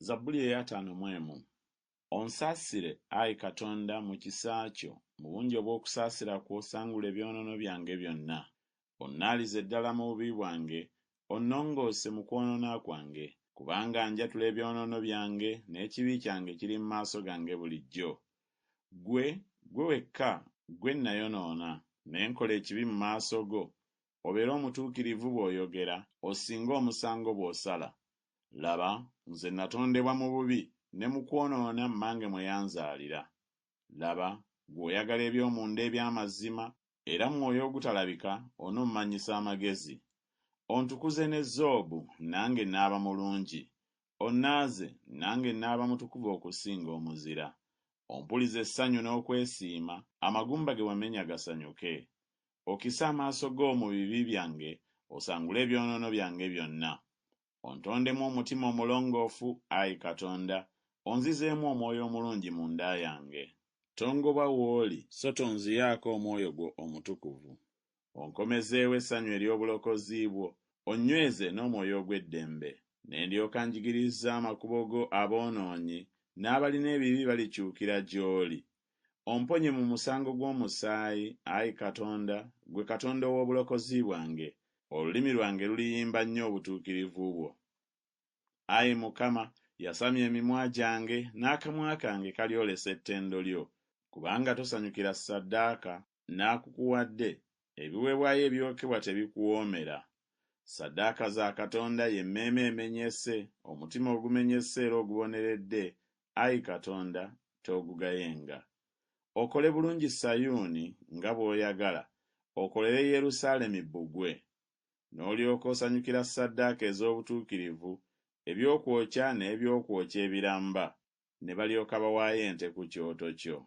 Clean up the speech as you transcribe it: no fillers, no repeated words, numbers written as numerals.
Zabbuli ey'ataano Onsaasire, Ayi Katonda, mu kisa kyo, mu bungi obw'okusaasira kwo osangula ebyonoono byange byonna. Onnaalize ddala mu bubi bwange, onnongoose mu kwonoona kwange, kubanga njatula ebyonoono byange n'ekibi kyange kiri mu maaso gange bulijjo. Ggwe wekka, ggwe nayonoona, ne nkola ekibi mu maaso go, obeere omutuukirivu bw'oyogera, osinge omusango bw'osala. Laba, nze natondebwa mu bubi, ne mu kwonoona mmange mwe yanzaalira. Laba, ggwe oyagala eby'omunda eby'amazima, era mu mwoyo ogutalabika onommanyisa amagezi. Ontukuze ne Zoobu, nange nnaaba mulungi. Onnaaze, nange nnaaba mutukuvu okusinga omuzira. Ompulize essanyu n'okwesiima, amagumba ge wamenya gasanyuke. Okise amaaso go mu bibi byange, osangule ebyonoono byange byonna. Ontondemu omutima omulongoofu, Ayi Katonda, onzizeemu omwoyo omulungi mu nda yange. Tongoba w'oli, so tonziyaako omwoyo gwo omutukuvu. Onkomezeewo essanyu ery'obulokozi bwo, onnyweze n'omwoyo ogw'eddembe. Ne ndyoka njigiriza amakubo go aboonoonyi, n'abalina ebibi balikyukira gy'oli. Omponye mu musango gw'omusaayi, Ayi Katonda, gwe Katonda ow'obulokozi bwange. Olulimi lwange luliyimba nnyo obutuukirivu bwo. Ayi Mukama, yasamya emimwa gyange, n'akamwa kange kalyolesa ettendo lyo. Kubanga tosanyukira ssaddaaka, n'akukuwadde, ebiweebwayo ebyokebwa tebikuwoomera. Ssaddaaka za Katonda y'emmeeme emenyese, omutima ogumenyese era oguboneredde, Ayi Katonda, toogugayenga. Okole bulungi Sayuuni nga bw'oyagala, okolere Yerusaalemi bbugwe. N'olyoka osanyukira ssaddaaka ez'obutuukirivu, ebyokwokya n'ebyokwokya ebiramba, ne balyoka bawaayo ente ku kyoto kyo.